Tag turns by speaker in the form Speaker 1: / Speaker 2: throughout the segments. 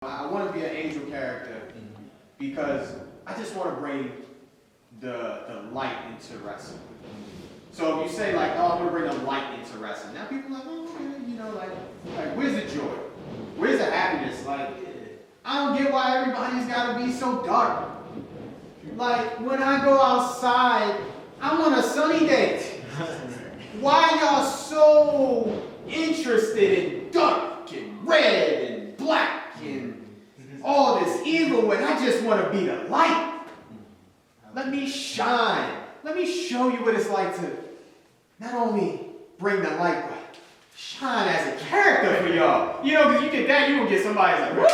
Speaker 1: I want to be an angel character because I just want to bring the light into wrestling. So if you say like, oh, I want to bring the light into wrestling, now people are like, oh, okay, you know, like where's the joy? Where's the happiness? Like, I don't get why everybody's got to be so dark. Like, when I go outside, I'm on a sunny day. Why y'all so interested in dark and red and black and all this evil when I just want to be the light? Let me shine. Let me show you what it's like to not only bring the light, but shine as a character for y'all. You know, because you get that, you will get somebody like, woo!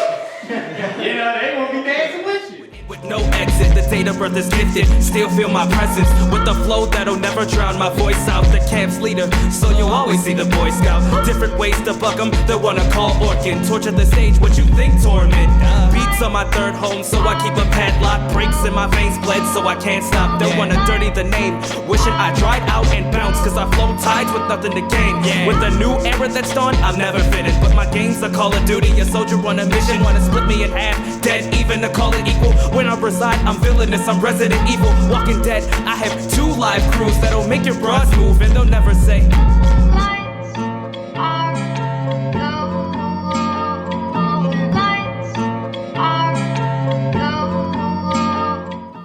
Speaker 1: You know, they won't be dancing with you.
Speaker 2: With no exit, the date of birth is gifted. Still feel my presence with the flow that'll never drown my voice out. The camp's leader, so you'll always see the Boy Scout. Different ways to buck them, they wanna call Orkin. Torture the stage, what you think torment? Beats on my third home, so I keep a padlock. Breaks in my veins bled, so I can't stop. Don't wanna dirty the name, wishing I dried out and bounced. Cause I flow tides with nothing to gain. With a new era that's dawned, I'm never fitted. But my game's a Call of Duty, a soldier on a mission. Wanna split me in half, dead even to call it equal. When I reside, I'm villainous, I'm Resident Evil. Walking Dead, I have 2 live crews that'll make your bras move, and they'll never say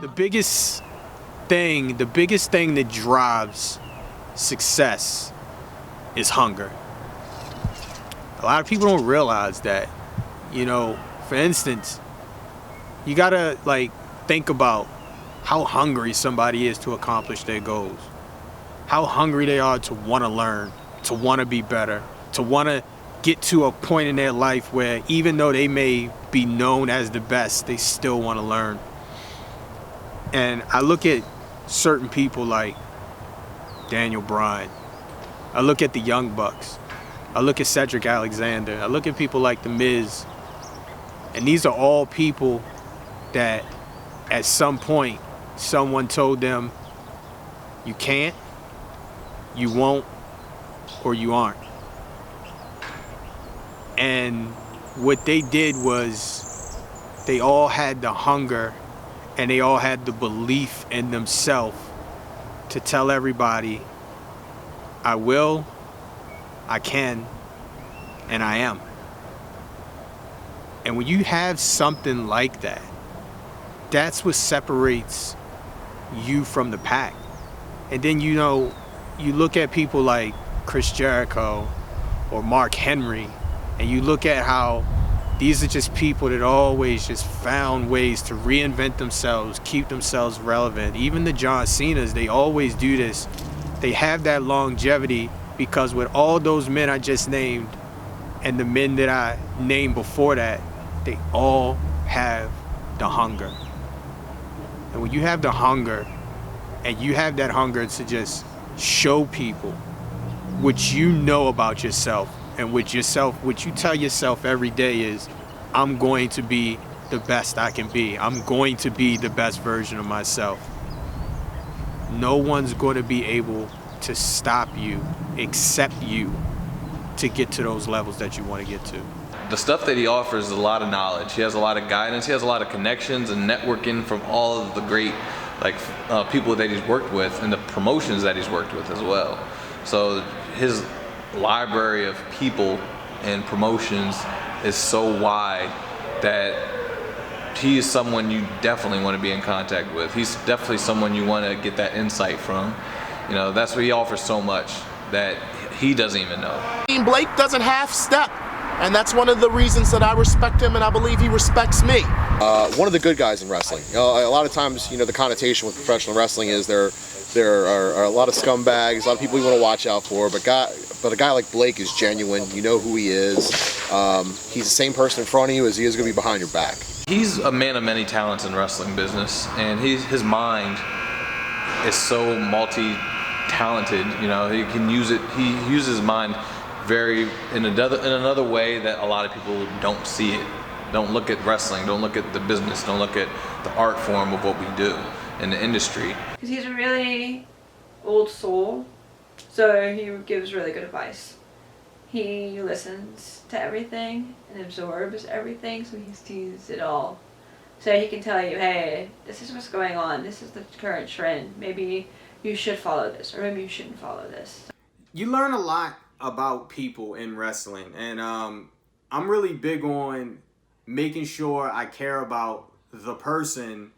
Speaker 3: the biggest thing that drives success is hunger. A lot of people don't realize that. You know, for instance, you gotta think about how hungry somebody is to accomplish their goals. How hungry they are to want to learn, to want to be better, to want to get to a point in their life where even though they may be known as the best, they still want to learn. And I look at certain people like Daniel Bryan. I look at the Young Bucks. I look at Cedric Alexander. I look at people like The Miz. And these are all people that at some point someone told them you can't, you won't, or you aren't. And what they did was they all had the hunger and they all had the belief in themselves to tell everybody, I will, I can, and I am. And when you have something like that, that's what separates you from the pack. And then, you know, you look at people like Chris Jericho or Mark Henry, and you look at how these are just people that always just found ways to reinvent themselves, keep themselves relevant. Even the John Cenas, they always do this. They have that longevity because with all those men I just named and the men that I named before that, they all have the hunger. And when you have the hunger, and you have that hunger to just show people what you know about yourself, and what you tell yourself every day is, I'm going to be the best I can be. I'm going to be the best version of myself. No one's going to be able to stop you except you to get to those levels that you want to get to.
Speaker 4: The stuff that he offers is a lot of knowledge. He has a lot of guidance. He has a lot of connections and networking from all of the great people that he's worked with and the promotions that he's worked with as well. So his library of people and promotions is so wide that he is someone you definitely want to be in contact with. He's definitely someone you want to get that insight from. You know, that's what he offers so much that he doesn't even know.
Speaker 5: Blake doesn't half step. And that's one of the reasons that I respect him and I believe he respects me.
Speaker 6: One of the good guys in wrestling. You know, a lot of times, you know, the connotation with professional wrestling is there are a lot of scumbags, a lot of people you want to watch out for, but a guy like Blake is genuine. You know who he is. He's the same person in front of you as he is going to be behind your back.
Speaker 4: He's a man of many talents in wrestling business, and his mind is so multi-talented. You know, he can use it. He uses his mind in another way that a lot of people don't see it. Don't look at wrestling, don't look at the business, don't look at the art form of what we do in the industry.
Speaker 7: Because he's a really old soul, so he gives really good advice. He listens to everything and absorbs everything, so he sees it all. So he can tell you, hey, this is what's going on, this is the current trend, maybe you should follow this, or maybe you shouldn't follow this.
Speaker 1: You learn a lot about people in wrestling, and I'm really big on making sure I care about the person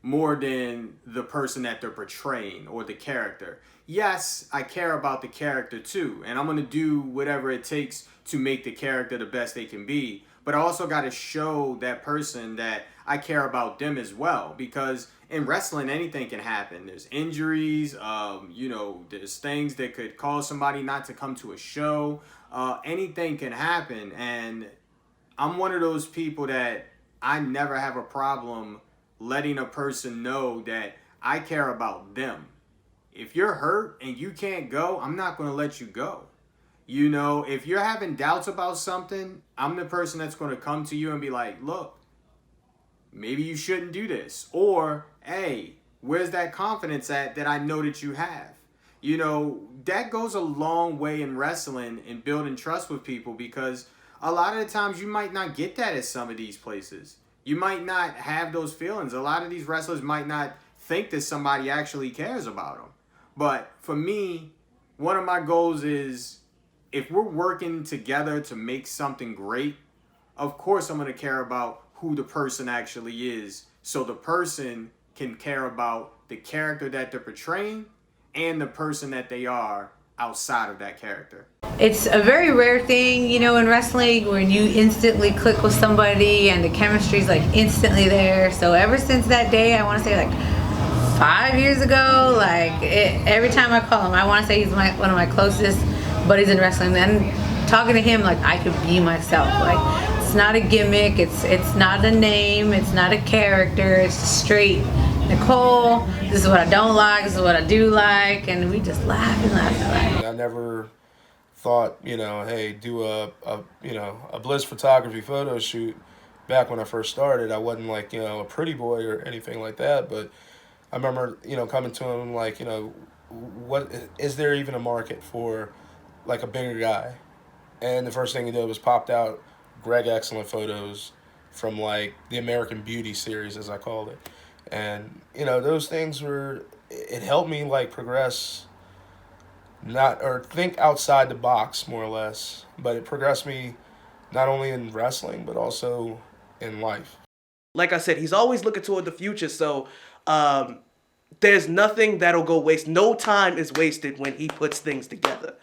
Speaker 1: more than the person that they're portraying or the character. Yes, I care about the character too, and I'm gonna do whatever it takes to make the character the best they can be, but I also gotta show that person that I care about them as well, because in wrestling, anything can happen. There's injuries, there's things that could cause somebody not to come to a show. Anything can happen, and I'm one of those people that I never have a problem letting a person know that I care about them. If you're hurt and you can't go, I'm not going to let you go. You know, if you're having doubts about something, I'm the person that's going to come to you and be like, look, maybe you shouldn't do this. Or, hey, where's that confidence at that I know that you have? You know, that goes a long way in wrestling and building trust with people, because a lot of the times you might not get that at some of these places. You might not have those feelings. A lot of these wrestlers might not think that somebody actually cares about them. But for me, one of my goals is, if we're working together to make something great, of course I'm going to care about who the person actually is, so the person can care about the character that they're portraying and the person that they are outside of that character.
Speaker 8: It's a very rare thing, you know, in wrestling, when you instantly click with somebody and the chemistry's like instantly there. So ever since that day, I want to say like 5 years ago, every time I call him, I want to say he's one of my closest buddies in wrestling. And talking to him, like, I could be myself. Like, it's not a gimmick, it's not a name, it's not a character, it's straight Nicole, this is what I don't like, this is what I do like, and we just laugh and laugh and laugh.
Speaker 9: I never thought, hey, do a Bliz photography photo shoot. Back when I first started, I wasn't like, a pretty boy or anything like that, but I remember, coming to him like, what is there even a market for like a bigger guy? And the first thing he did was popped out Greg Excellent photos from like the American Beauty series, as I called it. And, those things it helped me like progress, think outside the box more or less, but it progressed me not only in wrestling, but also in life.
Speaker 10: Like I said, he's always looking toward the future, so there's nothing that'll go waste. No time is wasted when he puts things together.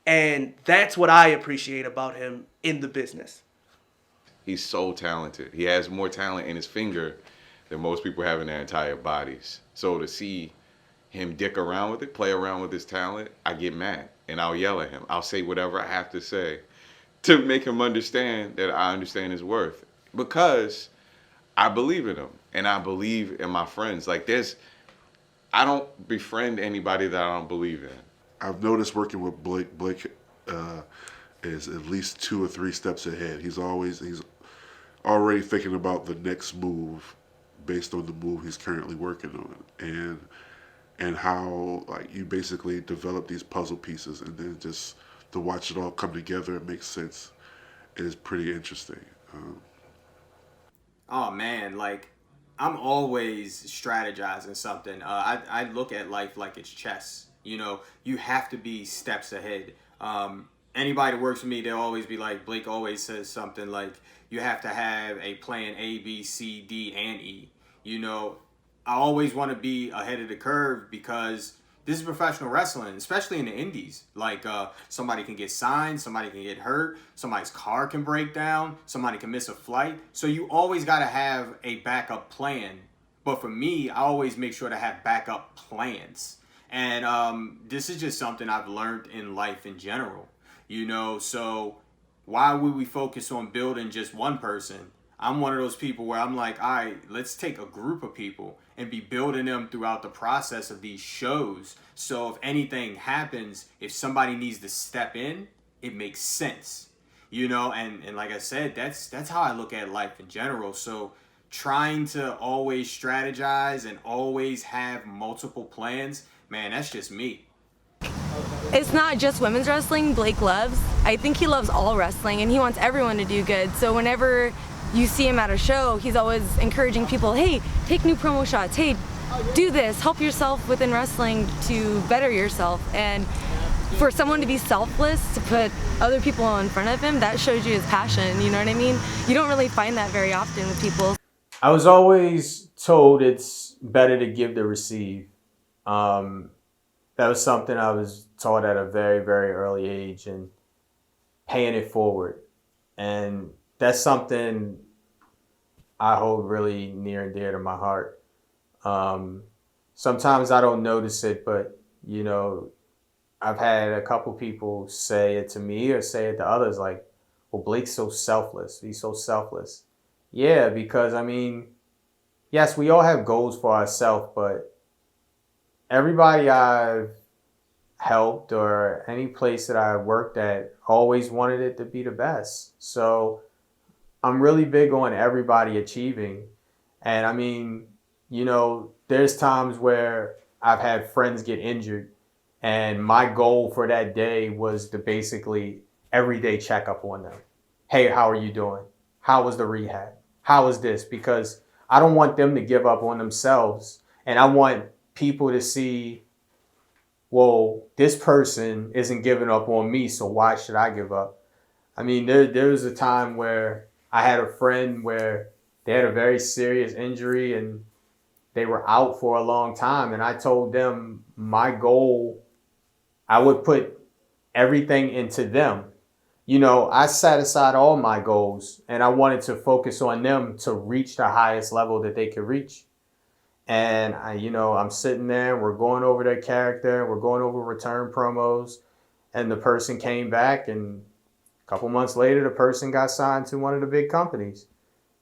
Speaker 10: And that's what I appreciate about him in the business.
Speaker 11: He's so talented. He has more talent in his finger than most people have in their entire bodies. So to see him dick around with it, play around with his talent, I get mad and I'll yell at him. I'll say whatever I have to say to make him understand that I understand his worth, because I believe in him and I believe in my friends. Like, I don't befriend anybody that I don't believe in.
Speaker 12: I've noticed working with Blake. Blake is at least 2 or 3 steps ahead. He's already thinking about the next move based on the move he's currently working on, and how like you basically develop these puzzle pieces, and then just to watch it all come together and make sense is pretty interesting.
Speaker 1: Oh man, like, I'm always strategizing something. I look at life like it's chess. You have to be steps ahead. Anybody that works with me, they'll always be like, Blake always says something like, you have to have a plan A, B, C, D, and E. I always want to be ahead of the curve, because this is professional wrestling, especially in the indies. Like, somebody can get signed, somebody can get hurt, somebody's car can break down, somebody can miss a flight. So you always got to have a backup plan. But for me, I always make sure to have backup plans. And this is just something I've learned in life in general. So why would we focus on building just one person? I'm one of those people where I'm like, all right, let's take a group of people and be building them throughout the process of these shows. So if anything happens, if somebody needs to step in, it makes sense. And like I said, that's how I look at life in general. So trying to always strategize and always have multiple plans, man, that's just me.
Speaker 8: Okay.
Speaker 13: it's not just women's wrestling Blake loves. I think he loves all wrestling and he wants everyone to do good. So whenever you see him at a show, he's always encouraging people, hey, take new promo shots, hey, do this, help yourself within wrestling to better yourself. And for someone to be selfless, to put other people in front of him, that shows you his passion, you know what I mean? You don't really find that very often with people.
Speaker 3: I was always told it's better to give than receive. That was something I was taught at a very, very early age, and paying it forward. And that's something I hold really near and dear to my heart. Sometimes I don't notice it, but, you know, I've had a couple people say it to me or say it to others like, well, Blake's so selfless. He's so selfless. Yeah, because, I mean, yes, we all have goals for ourselves, but everybody I've helped or any place that I worked at always wanted it to be the best. So I'm really big on everybody achieving. And I mean, you know, there's times where I've had friends get injured and my goal for that day was to basically everyday check up on them. Hey, how are you doing? How was the rehab? How was this? Because I don't want them to give up on themselves. And I want people to see, well, this person isn't giving up on me, so why should I give up? I mean, there was a time where I had a friend where they had a very serious injury and they were out for a long time. And I told them my goal, I would put everything into them. You know, I set aside all my goals and I wanted to focus on them to reach the highest level that they could reach. And I'm sitting there, we're going over their character, we're going over return promos, and the person came back, and a couple months later, the person got signed to one of the big companies.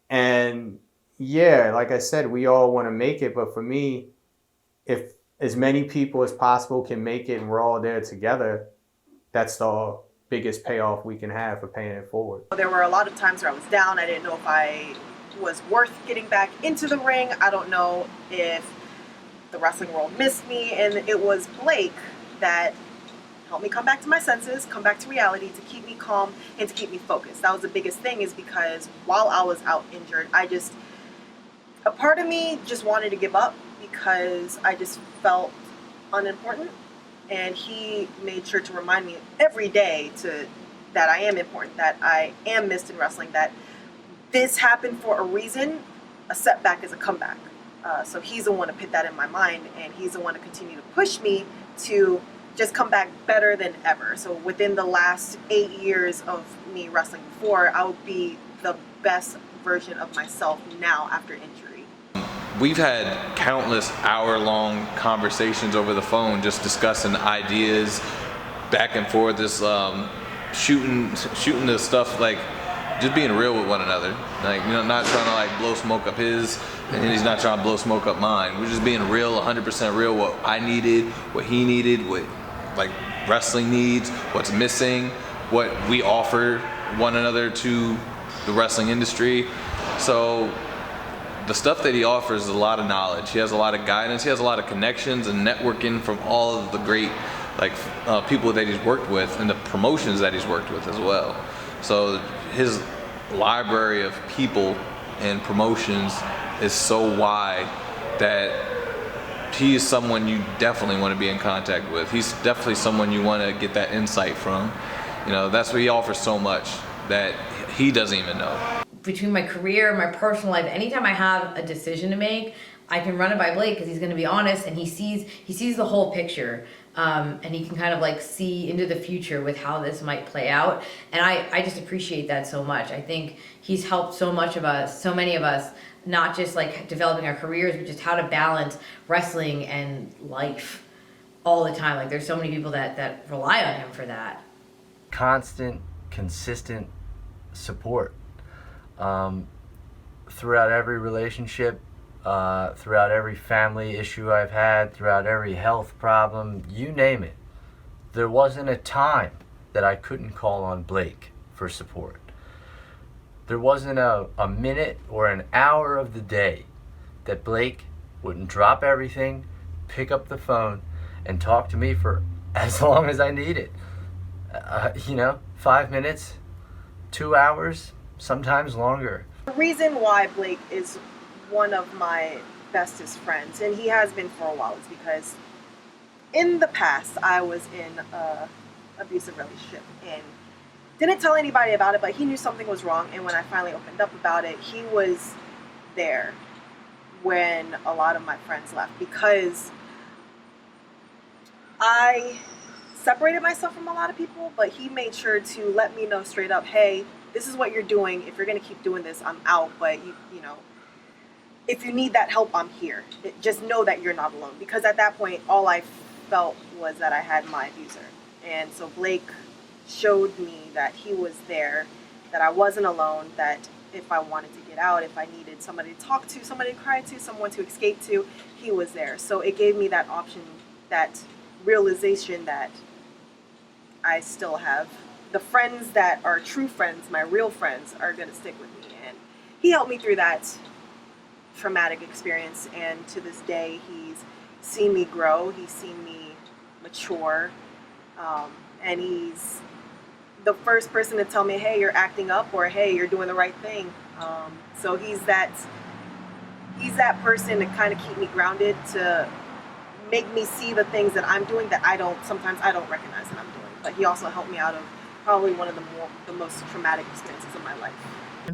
Speaker 3: And yeah, like I said, we all want to make it, but for me, if as many people as possible can make it and we're all there together, that's the biggest payoff we can have for paying it forward.
Speaker 14: There were a lot of times where I was down. I didn't know if I was worth getting back into the ring. I don't know if the wrestling world missed me, and it was Blake that helped me come back to my senses, come back to reality, to keep me calm and to keep me focused. That was the biggest thing, is because while I was out injured, a part of me just wanted to give up because I just felt unimportant, and he made sure to remind me every day that I am important, that I am missed in wrestling, that this happened for a reason. A setback is a comeback. So he's the one to put that in my mind, and he's the one to continue to push me to just come back better than ever. So within the last 8 years of me wrestling before, I would be the best version of myself now after injury.
Speaker 4: We've had countless hour-long conversations over the phone, just discussing ideas back and forth, this shooting the stuff, like just being real with one another, like, you know, not trying to like blow smoke up his, and he's not trying to blow smoke up mine. We're just being real, 100% real. What I needed, what he needed, what like wrestling needs, what's missing, what we offer one another to the wrestling industry. So the stuff that he offers is a lot of knowledge. He has a lot of guidance. He has a lot of connections and networking from all of the great people that he's worked with and the promotions that he's worked with as well. So his library of people and promotions is so wide that he is someone you definitely want to be in contact with. He's definitely someone you want to get that insight from. You know, that's what he offers so much that he doesn't even know.
Speaker 15: Between my career and my personal life, anytime I have a decision to make, I can run it by Blake because he's going to be honest, and he sees the whole picture. And he can kind of like see into the future with how this might play out. And I just appreciate that so much. I think he's helped so many of us, not just like developing our careers, but just how to balance wrestling and life all the time. Like there's so many people that rely on him for that.
Speaker 16: Constant, consistent support throughout every relationship, throughout every family issue I've had, throughout every health problem, you name it. There wasn't a time that I couldn't call on Blake for support. There wasn't a minute or an hour of the day that Blake wouldn't drop everything, pick up the phone, and talk to me for as long as I need it. 5 minutes, 2 hours, sometimes longer.
Speaker 14: The reason why Blake is one of my bestest friends, and he has been for a while, is because in the past I was in a abusive relationship and didn't tell anybody about it, but he knew something was wrong, and when I finally opened up about it, he was there when a lot of my friends left, because I separated myself from a lot of people, but he made sure to let me know straight up, hey, this is what you're doing. If you're going to keep doing this, I'm out, but you know, if you need that help, I'm here. Just know that you're not alone, because at that point, all I felt was that I had my abuser. And so Blake showed me that he was there, that I wasn't alone, that if I wanted to get out, if I needed somebody to talk to, somebody to cry to, someone to escape to, he was there. So it gave me that option, that realization that I still have the friends that are true friends, my real friends, are going to stick with me. And he helped me through that traumatic experience, and to this day he's seen me grow, he's seen me mature, and he's the first person to tell me, hey, you're acting up, or hey, you're doing the right thing. So he's that person to kind of keep me grounded, to make me see the things that I'm doing that sometimes I don't recognize that I'm doing. But he also helped me out of probably one of the most traumatic experiences of my life.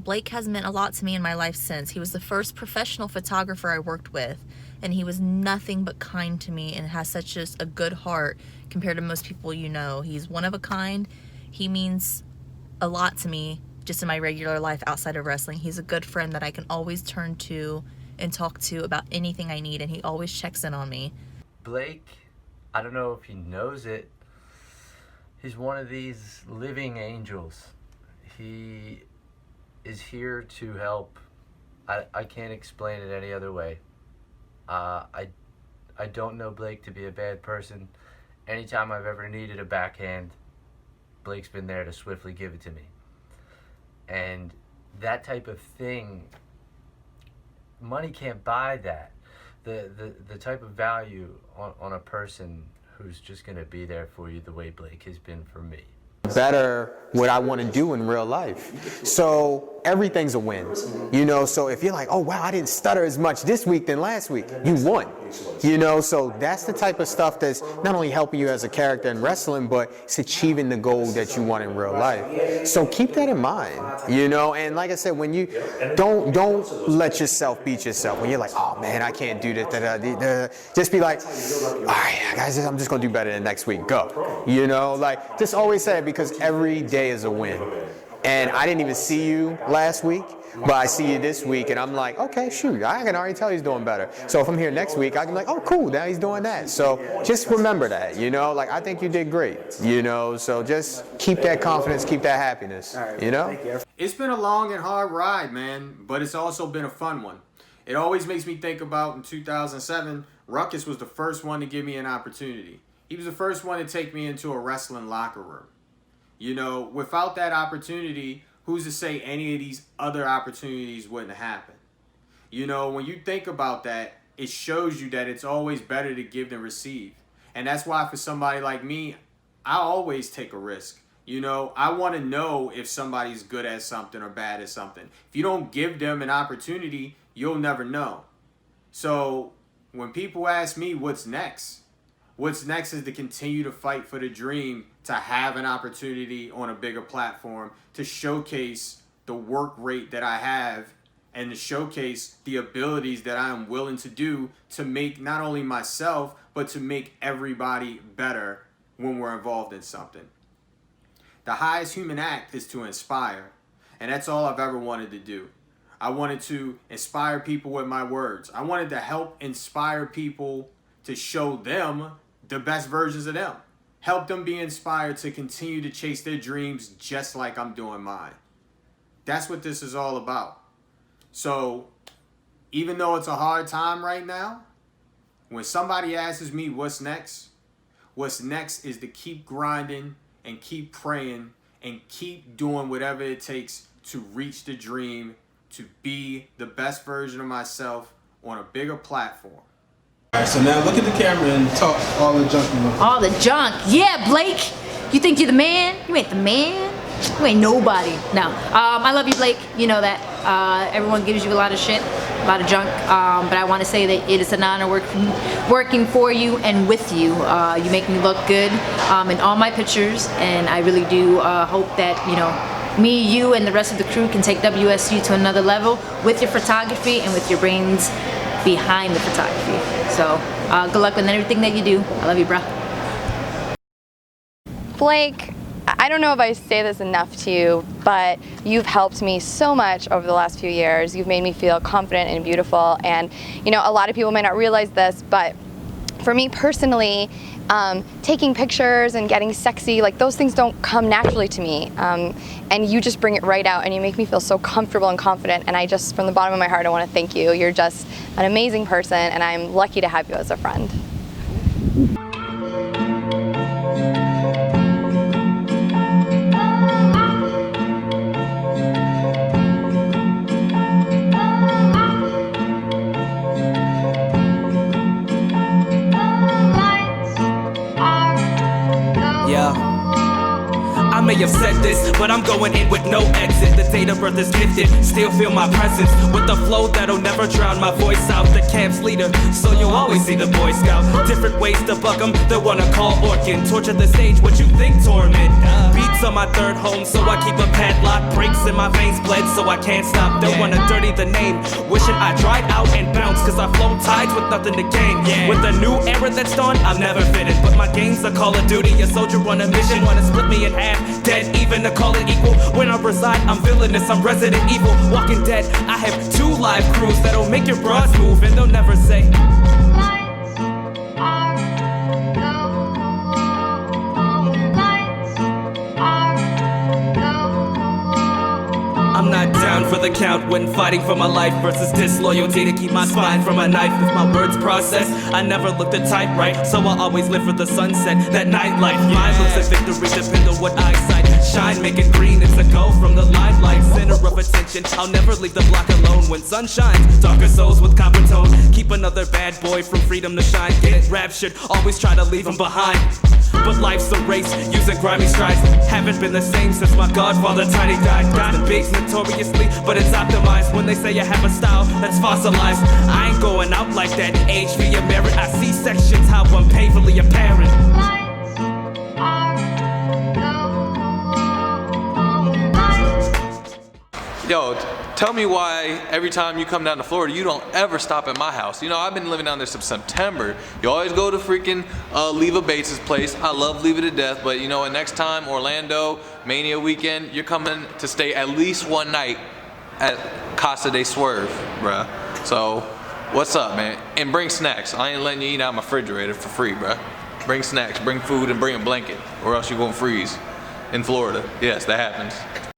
Speaker 17: Blake has meant a lot to me in my life since. He was the first professional photographer I worked with, and he was nothing but kind to me and has such just a good heart compared to most people you know. He's one of a kind. He means a lot to me just in my regular life outside of wrestling. He's a good friend that I can always turn to and talk to about anything I need, and he always checks in on me.
Speaker 16: Blake, I don't know if he knows it, he's one of these living angels. He is here to help. I can't explain it any other way. I don't know Blake to be a bad person. Anytime I've ever needed a backhand, Blake's been there to swiftly give it to me. And that type of thing, money can't buy that. The type of value on a person who's just gonna be there for you the way Blake has been for me.
Speaker 18: Better what I want to do in real life. So everything's a win, you know. So if you're like, oh wow, I didn't stutter as much this week than last week, you won, you know. So that's the type of stuff that's not only helping you as a character in wrestling, but it's achieving the goal that you want in real life. So keep that in mind, you know. And like I said, when you don't let yourself beat yourself. When you're like, oh man, I can't do this, just be like, all right, guys, I'm just gonna do better than next week. Go, you know. Like just always say it, because every day is a win. And I didn't even see you last week, but I see you this week, and I'm like, okay, shoot, I can already tell he's doing better. So if I'm here next week, I can be like, oh, cool, now he's doing that. So just remember that, you know, like I think you did great, you know, so just keep that confidence, keep that happiness, you know?
Speaker 3: It's been a long and hard ride, man, but it's also been a fun one. It always makes me think about in 2007, Ruckus was the first one to give me an opportunity. He was the first one to take me into a wrestling locker room. You know, without that opportunity, who's to say any of these other opportunities wouldn't happen? You know, when you think about that, it shows you that it's always better to give than receive. And that's why for somebody like me, I always take a risk. You know, I want to know if somebody's good at something or bad at something. If you don't give them an opportunity, you'll never know. So when people ask me what's next is to continue to fight for the dream, to have an opportunity on a bigger platform, to showcase the work rate that I have, and to showcase the abilities that I am willing to do to make not only myself, but to make everybody better when we're involved in something. The highest human act is to inspire, and that's all I've ever wanted to do. I wanted to inspire people with my words. I wanted to help inspire people to show them the best versions of them. Help them be inspired to continue to chase their dreams just like I'm doing mine. That's what this is all about. So even though it's a hard time right now, when somebody asks me what's next is to keep grinding and keep praying and keep doing whatever it takes to reach the dream, to be the best version of myself on a bigger platform.
Speaker 9: Alright, so now look at the camera and talk all the junk you want.
Speaker 15: All the junk. Yeah, Blake. You think you're the man? You ain't the man. You ain't nobody. No. I love you, Blake. You know that. Everyone gives you a lot of shit, a lot of junk. But I want to say that it is an honor working for you and with you. You make me look good in all my pictures, and I really do hope that, you know, me, you, and the rest of the crew can take WSU to another level with your photography and with your brains behind the photography. So good luck with everything that you do. I love you, bro.
Speaker 19: Blake, I don't know if I say this enough to you, but you've helped me so much over the last few years. You've made me feel confident and beautiful, and you know, a lot of people may not realize this, but for me personally, taking pictures and getting sexy, like those things don't come naturally to me, and you just bring it right out and you make me feel so comfortable and confident, and I just, from the bottom of my heart, I want to thank you. You're just an amazing person, and I'm lucky to have you as a friend.
Speaker 2: I may have said this, but I'm going in with no exit. The date of birth is gifted, still feel my presence. With the flow that'll never drown my voice out. The camp's leader, so you'll always see the Boy Scout. Different ways to buck them, they wanna call Orkin. Torture the stage, what you think torment? Beats on my third home, so I keep a padlock. Breaks in my veins bled, so I can't stop. Don't wanna dirty the name, wishing I dried out and bounced. Cause I flow tides with nothing to gain. With the new era that's dawned, I'm never fitted. But my game's a Call of Duty, a soldier on a mission. Wanna split me in half, dead even to call it equal. When I reside, I'm villainous, I'm Resident Evil. Walking Dead, I have 2 live crews that'll make your bras move, and they'll never say I'm not down for the count when fighting for my life versus disloyalty to keep my spine from a knife. If my words process, I never looked at type right, so I always live for the sunset, that nightlife. Mine looks at victory, depend on what eyesight. Shine, make it green, it's a go from the limelight. Center of attention, I'll never leave the block alone. When sun shines, darker souls with copper tone. Keep another bad boy from freedom to shine. Get raptured, always try to leave him behind. But life's a race, using grimy strides. Haven't been the same since my godfather Tiny died. Got the bigs notoriously, but it's optimized. When they say I have a style that's fossilized, I ain't going out like that. Age via merit, I see sections how I'm painfully apparent.
Speaker 4: Yo, tell me why every time you come down to Florida, you don't ever stop at my house. You know, I've been living down there since September. You always go to freaking Leva Bates' place. I love Leva to death, but you know what, next time, Orlando, Mania weekend, you're coming to stay at least one night at Casa de Swerve, bruh. So, what's up, man? And bring snacks. I ain't letting you eat out my refrigerator for free, bruh. Bring snacks, bring food, and bring a blanket, or else you're gonna freeze in Florida. Yes, that happens.